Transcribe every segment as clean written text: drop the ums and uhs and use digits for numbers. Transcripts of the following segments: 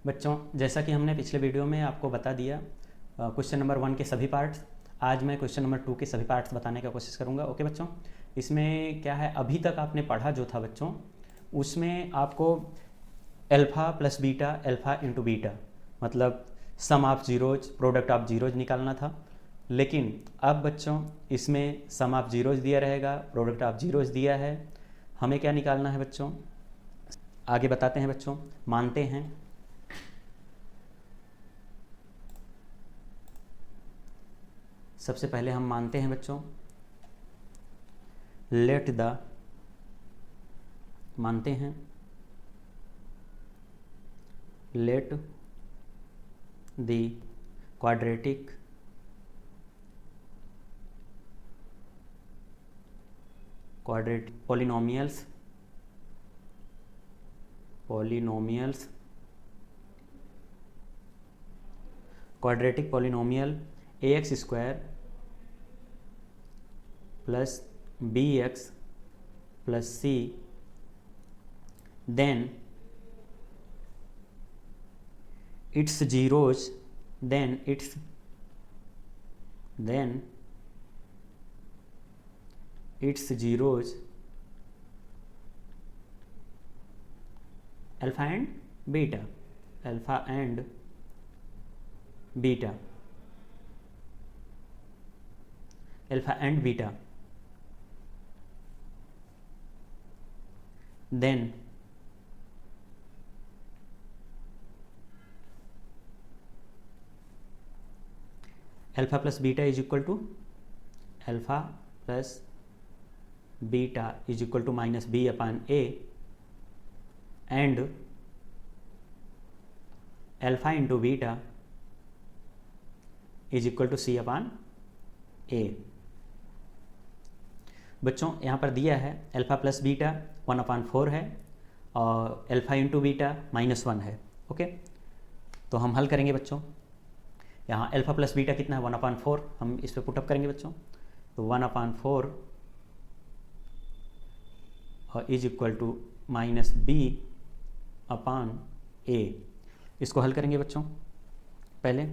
बच्चों, जैसा कि हमने पिछले वीडियो में आपको बता दिया क्वेश्चन नंबर 1 के सभी पार्ट्स, आज मैं क्वेश्चन नंबर 2 के सभी पार्ट्स बताने का कोशिश करूंगा। ओके बच्चों, इसमें क्या है, अभी तक आपने पढ़ा जो था बच्चों, उसमें आपको alpha plus beta, alpha into beta, मतलब sum of zeros, product of zeros निकालना था। लेकिन अब बच्चों इसमें सम ऑफ जीरोज दिया रहेगा, प्रोडक्ट ऑफ जीरोज दिया है। हमें क्या निकालना है बच्चों, आगे बताते हैं बच्चों। मानते हैं सबसे पहले हम मानते हैं बच्चों, लेट द, मानते हैं late the quadratic polynomials quadratic polynomial ax square plus bx plus c, then its zeros, then its zeros alpha and beta, alpha and beta, alpha and beta, then alpha plus beta is equal to alpha plus beta is equal to minus b upon a, and alpha into beta is equal to c upon a। बच्चों यहाँ पर दिया है alpha plus beta 1/4 है और alpha into beta -1 है। Okay, तो हम हल करेंगे बच्चों। यहाँ अल्फ़ा प्लस बीटा कितना है, 1/4, हम इस पर पुटअप करेंगे बच्चों। तो 1/4 और is equal to minus B upon A. इसको हल करेंगे बच्चों। पहले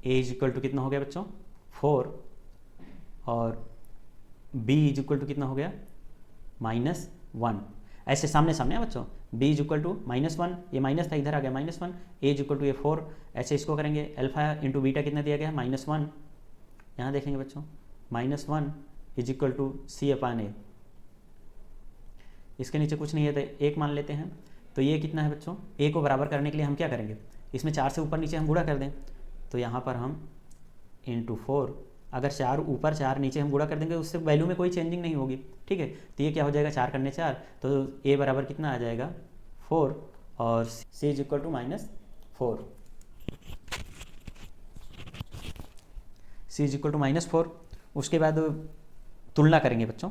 a इज इक्वल टू कितना हो गया बच्चों, 4, और b इज इक्वल टू कितना हो गया, -1। ऐसे सामने सामने है बच्चों, b इज इक्वल टू -1, ये माइनस था इधर आ गया -1, a इज इक्वल टू ये 4। ऐसे इसको करेंगे, अल्फा इंटू बीटा कितना दिया गया है, -1। यहाँ देखेंगे बच्चों, -1 is equal to c upon a। इसके नीचे कुछ नहीं है तो 1 मान लेते हैं। तो ये कितना है बच्चों, a को बराबर करने के लिए हम क्या करेंगे, इसमें 4 से ऊपर नीचे हम गुणा कर दें। तो यहाँ पर हम इंटू 4, अगर 4 ऊपर 4 नीचे हम गुणा कर देंगे, उससे वैल्यू में कोई चेंजिंग नहीं होगी। ठीक है, तो ये क्या हो जाएगा, 4 करने 4, तो a बराबर कितना आ जाएगा, 4, और c is equal to -4, c is equal to -4। उसके बाद तुलना करेंगे बच्चों।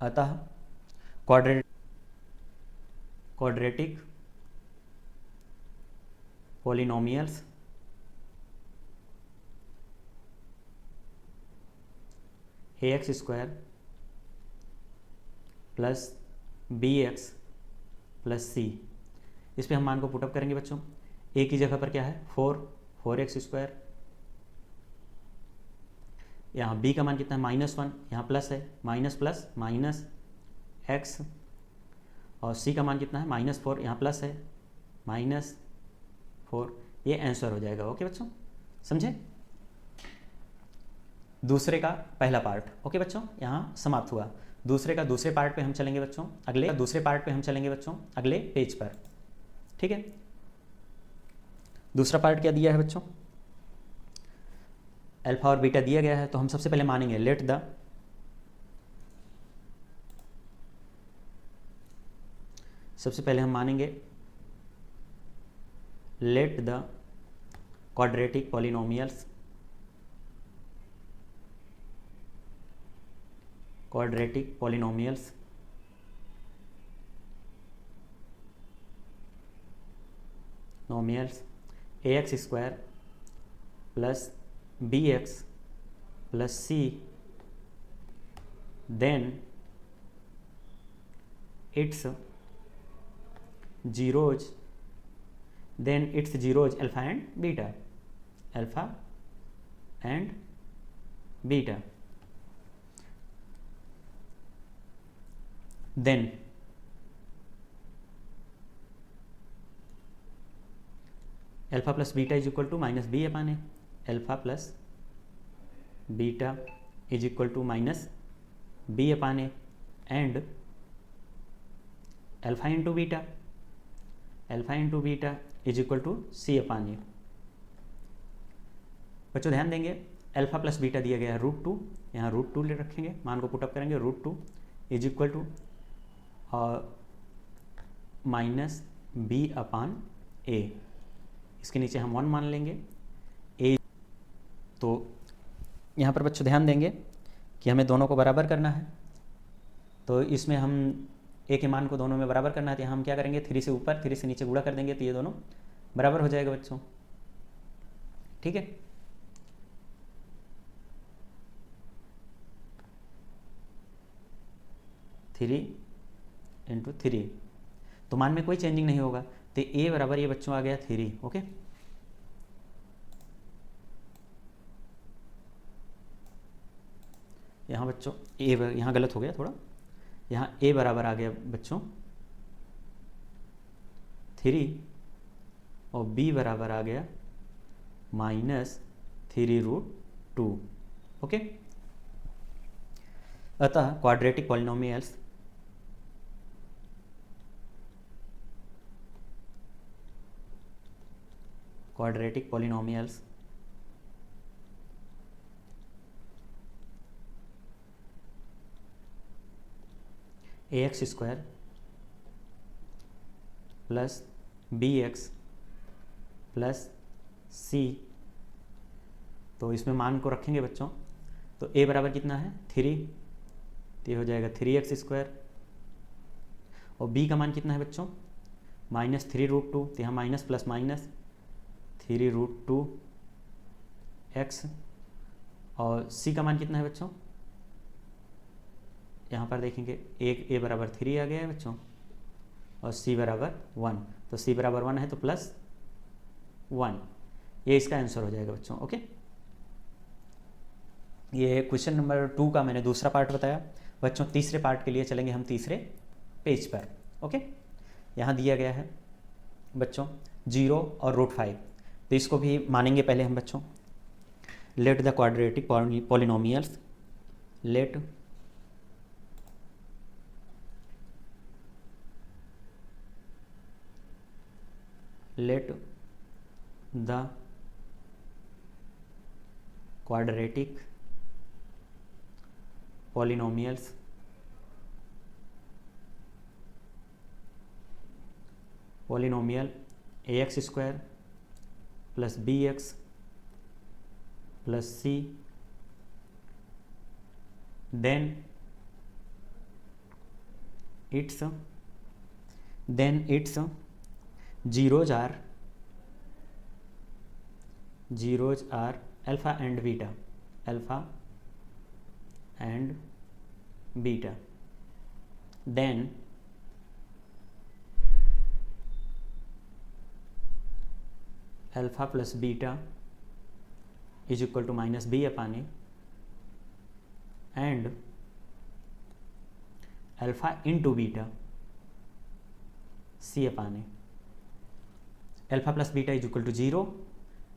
अतः quadratic polynomials ax square plus bx plus c, इस पे हम मान को पुटअप करेंगे बच्चों। a की जगह पर क्या है, 4x स्क्वायर, यहाँ b का मान कितना है, -1, यहाँ प्लस है, माइनस प्लस माइनस x, और c का मान कितना है, -4, यहाँ प्लस है, -4। ये आंसर हो जाएगा। ओके बच्चों, समझे। दूसरे का पहला पार्ट, ओके बच्चों, यहाँ समाप्त हुआ। दूसरे का दूसरे पार्ट पे हम चलेंगे बच्चों, अगले पेज पर। ठीक है, दूसरा पार्ट क्या दिया है बच्चों, अल्फा और बीटा दिया गया है। तो हम सबसे पहले मानेंगे लेट द, सबसे पहले हम मानेंगे let the quadratic polynomials, nomials ax square plus bx plus c then its zeros alpha and beta, alpha and beta, then alpha plus beta is equal to minus B upon A, alpha plus beta is equal to minus B upon A, and alpha into beta is equal to C upon A. बच्चों ध्यान देंगे, alpha plus beta दिया गया है √2, यहाँ √2 ले रखेंगे, मान को पुटअप करेंगे, √2 is equal to minus B upon A, इसके नीचे हम 1 मान लेंगे ए। तो यहाँ पर बच्चों ध्यान देंगे कि हमें दोनों को बराबर करना है, तो इसमें हम ए के मान को दोनों में बराबर करना है, तो हम क्या करेंगे, 3 से ऊपर 3 से नीचे गुणा कर देंगे, तो ये दोनों बराबर हो जाएगा बच्चों। ठीक है, थ्री इंटू 3, तो मान में कोई चेंजिंग नहीं होगा, तो ए बराबर ये बच्चों आ गया 3। ओके, यहाँ बच्चों ए, यहाँ गलत हो गया थोड़ा, यहाँ ए बराबर आ गया बच्चों 3 और बी बराबर आ गया -3√2। ओके, अतः quadratic polynomials ax square plus bx plus c, तो इसमें मान को रखेंगे बच्चों, तो a बराबर कितना है 3, तो ये हो जाएगा 3x स्क्वायर, और b का मान कितना है बच्चों -3√2, तो यहाँ माइनस प्लस माइनस 3√2x, और c का मान कितना है बच्चों, यहाँ पर देखेंगे एक a बराबर 3 आ गया है बच्चों, और c बराबर 1, तो c बराबर 1 है तो +1, ये इसका आंसर हो जाएगा बच्चों। ओके, ये क्वेश्चन नंबर 2 का मैंने दूसरा पार्ट बताया बच्चों। तीसरे पार्ट के लिए चलेंगे हम तीसरे पेज पर। ओके, यहाँ दिया गया है बच्चों 0 और √5, तो इसको भी मानेंगे पहले हम बच्चों। Let the quadratic polynomials, let the quadratic polynomials ax square plus bx plus c, then its zeros are alpha and beta, then alpha plus beta is equal to minus b upon a, and alpha into beta c upon a. Alpha plus beta is equal to 0,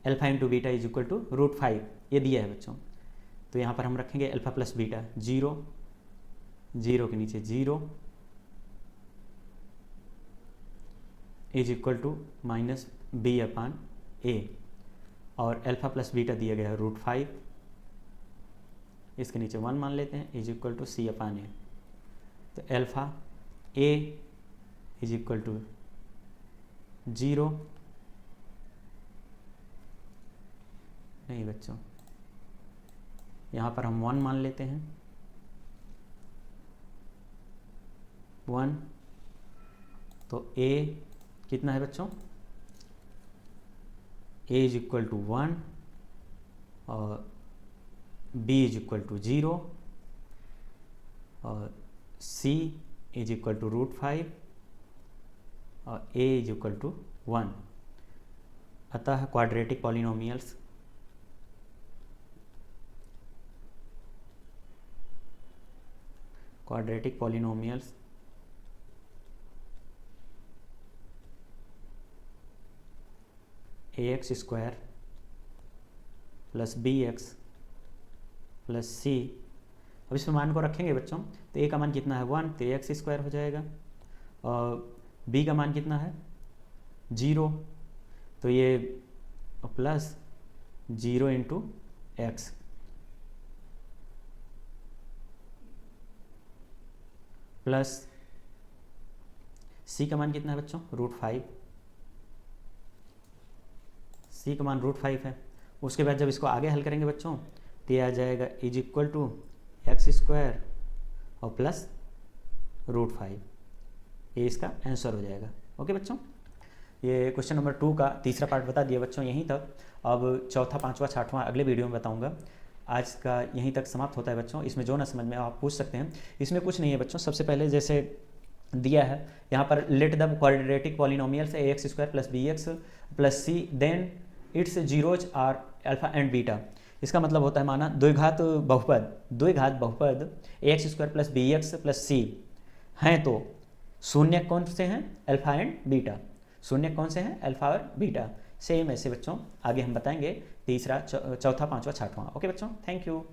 alpha into beta is equal to √5, ये दिया है बच्चों। तो यहाँ पर हम रखेंगे alpha plus beta 0, 0 के नीचे 0 is equal to minus B upon A, और अल्फा प्लस बीटा दिया गया है √5, इसके नीचे 1 मान लेते हैं, is equal to C upon a. तो alpha a is equal to 0, नहीं बच्चों, यहाँ पर हम 1 मान लेते हैं, 1, तो a कितना है बच्चों, a इज इक्वल टू 1 और b इज इक्वल टू 0, और c इज इक्वल टू √5 और a इज इक्वल टू 1। अतः quadratic polynomials ax² plus bx plus c, अब इसमें मान को रखेंगे बच्चों, तो a का मान कितना है 1, तो ax² हो जाएगा, और b का मान कितना है 0, तो ये plus 0 into x, plus c का मान कितना है बच्चों √5, c का मान √5 है। उसके बाद जब इसको आगे हल करेंगे बच्चों तो ये आ जाएगा इज इक्वल टू x² और प्लस √5, ये इसका आंसर हो जाएगा। ओके बच्चों, ये क्वेश्चन नंबर 2 का तीसरा पार्ट बता दिया बच्चों यहीं तक। अब चौथा, पांचवा, छठवां अगले वीडियो में बताऊंगा। आज का यहीं तक समाप्त होता है बच्चों। इसमें जो ना समझ में आप पूछ सकते हैं। इसमें कुछ नहीं है बच्चों, सबसे पहले जैसे दिया है यहाँ पर let the quadratic polynomials ax² plus bx plus c then its zeros are alpha and beta. इसका मतलब होता है माना द्विघात बहुपद ax² plus bx plus c हैं तो शून्य कौन से हैं अल्फा एंड बीटा, शून्य कौन से हैं अल्फा और बीटा। सेम ऐसे बच्चों आगे हम बताएंगे तीसरा, चौथा, पांचवा, छठवां। ओके बच्चों, थैंक यू।